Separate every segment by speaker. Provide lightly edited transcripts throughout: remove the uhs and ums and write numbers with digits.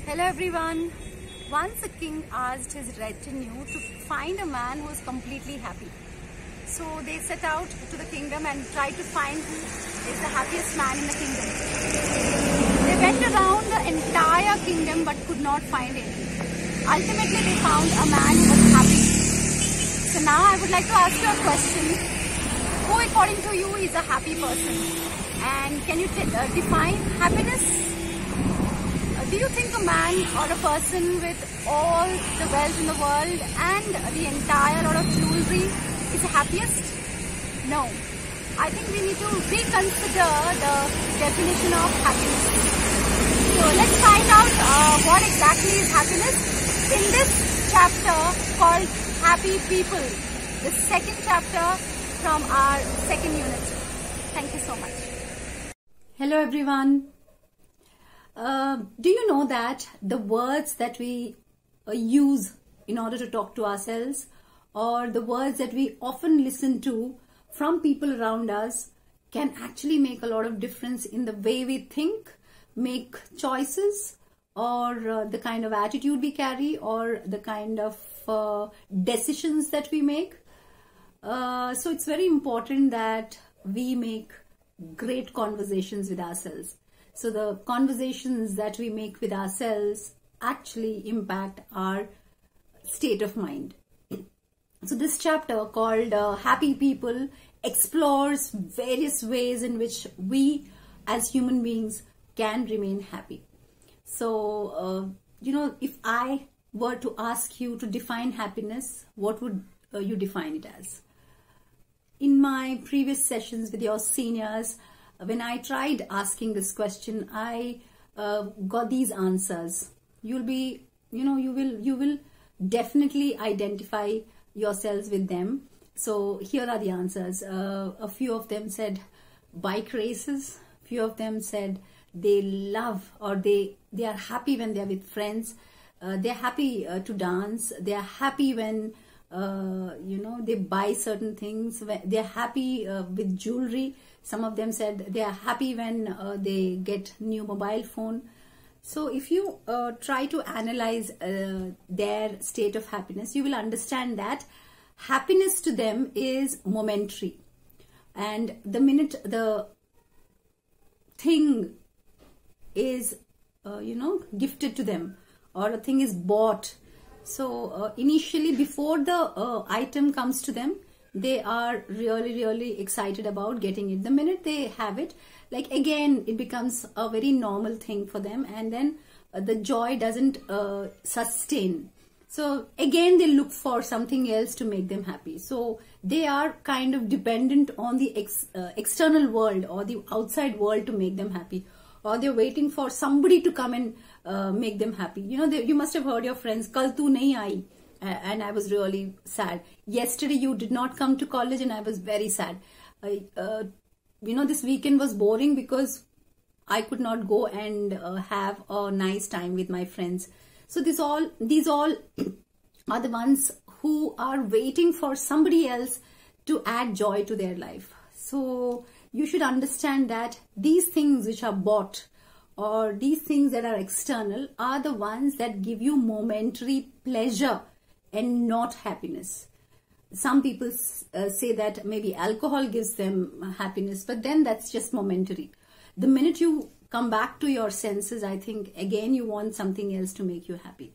Speaker 1: Hello everyone. Once a king asked his retinue to find a man who was completely happy. So they set out to the kingdom and tried to find who is the happiest man in the kingdom. They went around the entire kingdom but could not find him. Ultimately they found a man who was happy. So now I would like to ask you a question. Who according to you is a happy person? And can you define happiness? Do you think a man or a person with all the wealth in the world and the entire lot of jewelry is the happiest? No. I think we need to reconsider the definition of happiness. So let's find out what exactly is happiness in this chapter called Happy People, the second chapter from our second unit. Thank you so much.
Speaker 2: Hello everyone. Do you know that the words that we use in order to talk to ourselves, or the words that we often listen to from people around us, can actually make a lot of difference in the way we think, make choices, or the kind of attitude we carry, or the kind of decisions that we make. So it's very important that we make great conversations with ourselves. So the conversations that we make with ourselves actually impact our state of mind. So this chapter called Happy People explores various ways in which we as human beings can remain happy. So, if I were to ask you to define happiness, what would you define it as? In my previous sessions with your seniors, when I tried asking this question, I got these answers. You will definitely identify yourselves with them. So here are the answers. A few of them said bike races. Few of them said they love, or they are happy when they are with friends. They're happy to dance. They are happy when they buy certain things. They're happy with jewelry. Some of them said they are happy when they get new mobile phone. So if you try to analyze their state of happiness, you will understand that happiness to them is momentary. And the minute the thing is, gifted to them, or a thing is bought, so initially before the item comes to them, they are really excited about getting it. The minute they have it, like again, it becomes a very normal thing for them, and then the joy doesn't sustain. So again, they look for something else to make them happy. So they are kind of dependent on the external world or the outside world to make them happy, or they're waiting for somebody to come and make them happy. You must have heard your friends, "Kal tu nahi aayi," and I was really sad. Yesterday you did not come to college and I was very sad. This weekend was boring because I could not go and have a nice time with my friends. So these all are the ones who are waiting for somebody else to add joy to their life. So you should understand that these things which are bought, or these things that are external, are the ones that give you momentary pleasure and not happiness. Some people say that maybe alcohol gives them happiness, but then that's just momentary. The minute you come back to your senses, I think again you want something else to make you happy.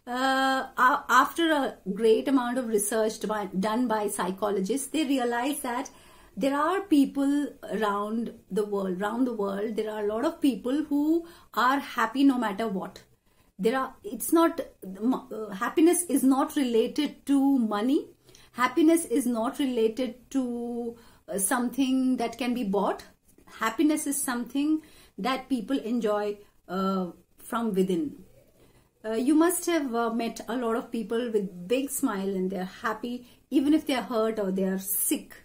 Speaker 2: After a great amount of research done by psychologists, they realize that there are people around the world. There are a lot of people who are happy no matter what. Happiness is not related to money. Happiness is not related to something that can be bought. Happiness is something that people enjoy from within. You must have met a lot of people with big smile and they're happy even if they're hurt or they are sick,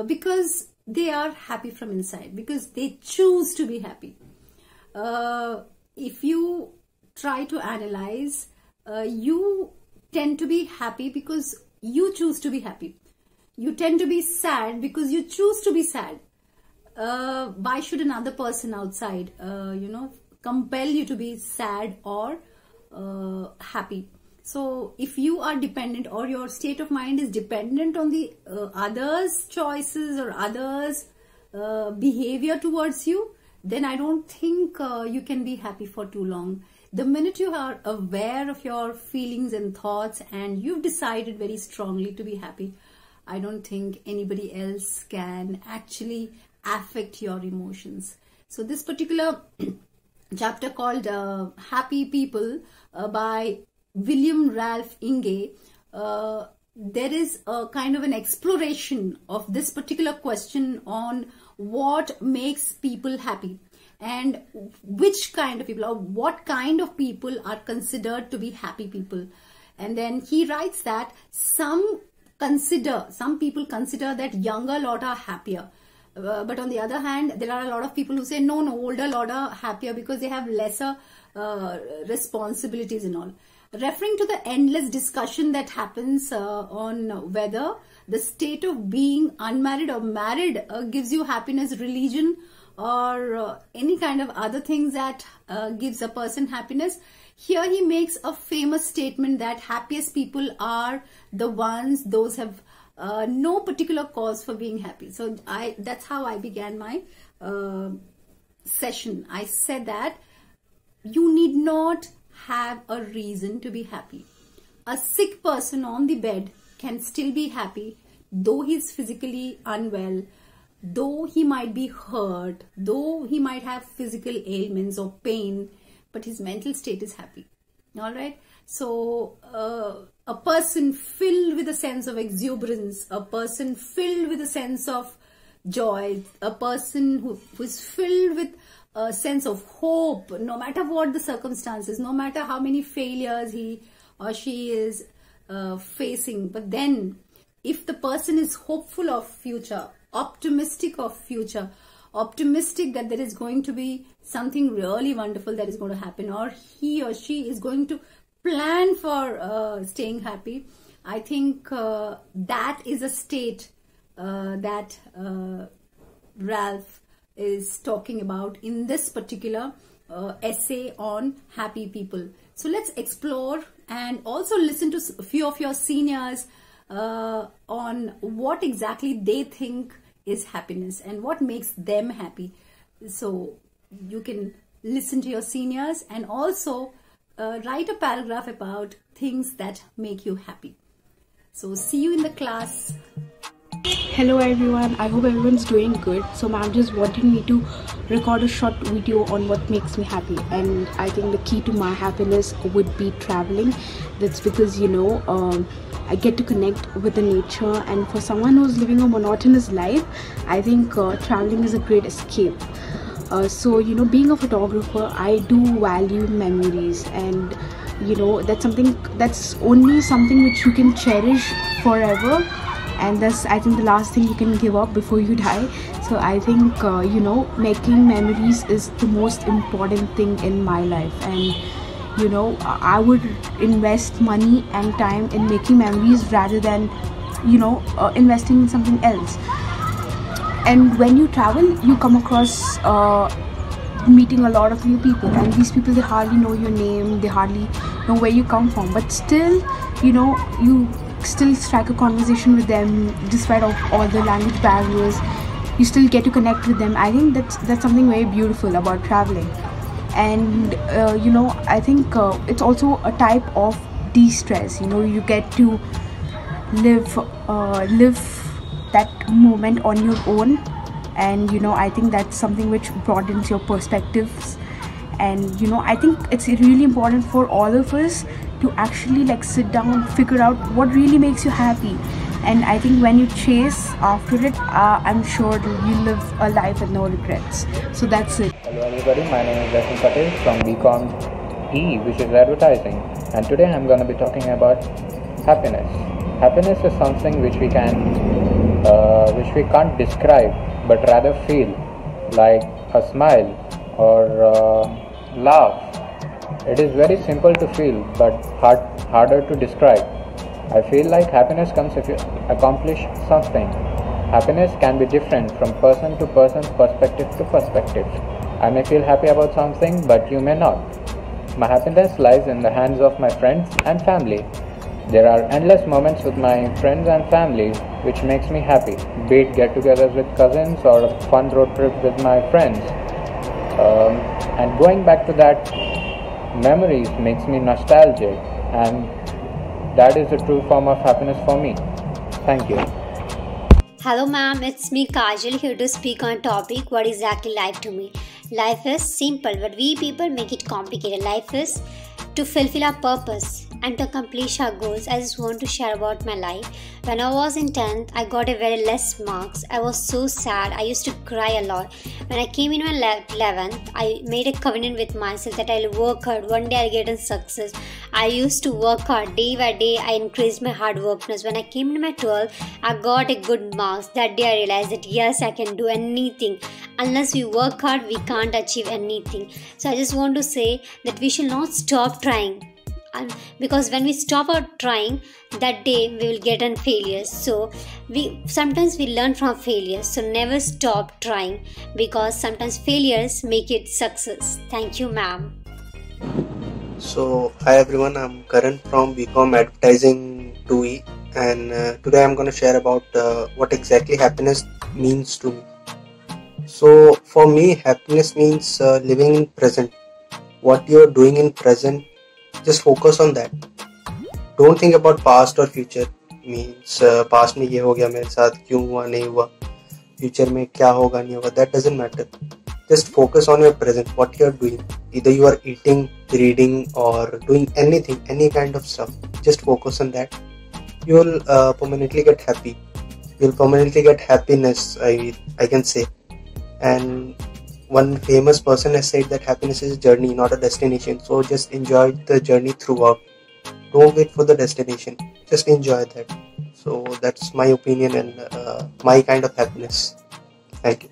Speaker 2: because they are happy from inside, because they choose to be happy. If you try to analyze, you tend to be happy because you choose to be happy. You tend to be sad because you choose to be sad. Why should another person outside, compel you to be sad or happy. So if you are dependent, or your state of mind is dependent on the others' choices or others' behavior towards you, then I don't think you can be happy for too long. The minute you are aware of your feelings and thoughts and you've decided very strongly to be happy, I don't think anybody else can actually affect your emotions. So this particular chapter called Happy People by William Ralph Inge, there is a kind of an exploration of this particular question on what makes people happy and which kind of people or what kind of people are considered to be happy people. And then he writes that some people consider that younger lot are happier. But on the other hand, there are a lot of people who say, no, older lot are happier because they have lesser responsibilities and all. Referring to the endless discussion that happens on whether the state of being unmarried or married gives you happiness, religion, or any kind of other things that gives a person happiness, here he makes a famous statement that happiest people are the ones, those have no particular cause for being happy. So that's how I began my session. I said that you need not have a reason to be happy. A sick person on the bed can still be happy, though he's physically unwell, though he might be hurt, though he might have physical ailments or pain, but his mental state is happy. All right. So a person filled with a sense of exuberance, a person filled with a sense of joy, a person who is filled with a sense of hope, no matter what the circumstances, no matter how many failures he or she is facing. But then if the person is hopeful of future, optimistic of future, optimistic that there is going to be something really wonderful that is going to happen, or he or she is going to plan for staying happy, I think that is a state that Ralph is talking about in this particular essay on happy people. So let's explore and also listen to a few of your seniors on what exactly they think is happiness and what makes them happy. So you can listen to your seniors and also write a paragraph about things that make you happy. So see you in the class.
Speaker 3: Hello everyone, I hope everyone's doing good. So ma'am just wanted me to record a short video on what makes me happy, and I think the key to my happiness would be traveling. That's because, you know, I get to connect with the nature, and for someone who's living a monotonous life, I think traveling is a great escape. So, you know, being a photographer, I do value memories, and you know, that's only something which you can cherish forever, and that's, I think, the last thing you can give up before you die. So I think you know, making memories is the most important thing in my life, and you know, I would invest money and time in making memories rather than, you know, investing in something else. And when you travel, you come across meeting a lot of new people, and these people, they hardly know your name, they hardly know where you come from, but still, you know, you still strike a conversation with them despite of all the language barriers. You still get to connect with them. I think that's something very beautiful about traveling. And you know, I think it's also a type of de-stress. You know, you get to live that moment on your own, and you know, I think that's something which broadens your perspectives. And you know, I think it's really important for all of us to actually like sit down, figure out what really makes you happy. And I think when you chase after it, I'm sure you live a life with no regrets. So that's it.
Speaker 4: Hello everybody, my name is Rasim Patel from BCom E, which is advertising, and today I'm going to be talking about happiness. Happiness is something which we can't describe, but rather feel, like a smile or laugh. It is very simple to feel, but harder to describe. I feel like happiness comes if you accomplish something. Happiness can be different from person to person, perspective to perspective. I may feel happy about something, but you may not. My happiness lies in the hands of my friends and family. There are endless moments with my friends and family which makes me happy, be it get-togethers with cousins or a fun road trip with my friends. And going back to that, memories makes me nostalgic, and that is the true form of happiness for me. Thank you.
Speaker 5: Hello ma'am, it's me Kajal here to speak on topic what exactly life to me. Life is simple, but we people make it complicated. Life is to fulfill our purpose and to accomplish our goals. I just want to share about my life. When I was in 10th, I got a very less marks. I was so sad. I used to cry a lot. When I came in my 11th, I made a covenant with myself that I'll work hard. One day I'll get a success. I used to work hard. Day by day, I increased my hard workness. When I came in my 12th, I got a good marks. That day I realized that yes, I can do anything. Unless we work hard, we can't achieve anything. So I just want to say that we should not stop trying. Because when we stop our trying, that day we will get on failures. So sometimes we learn from failures. So never stop trying, because sometimes failures make it success. Thank you, ma'am.
Speaker 6: So hi everyone, I'm Karan from BCom Advertising 2E, and today I'm going to share about what exactly happiness means to me. So for me, happiness means living in present. What you're doing in present, just focus on that. Don't think about past or future. Means past में ये हो गया मेरे साथ, क्यों हुआ नहीं हुआ, future में क्या होगा नहीं होगा, that doesn't matter. Just focus on your present, what you are doing. Either you are eating, reading, or doing anything, any kind of stuff. Just focus on that. You will permanently get happy. You will permanently get happiness, I can say. And one famous person has said that happiness is a journey, not a destination. So just enjoy the journey throughout. Don't wait for the destination. Just enjoy that. So that's my opinion and my kind of happiness. Thank you.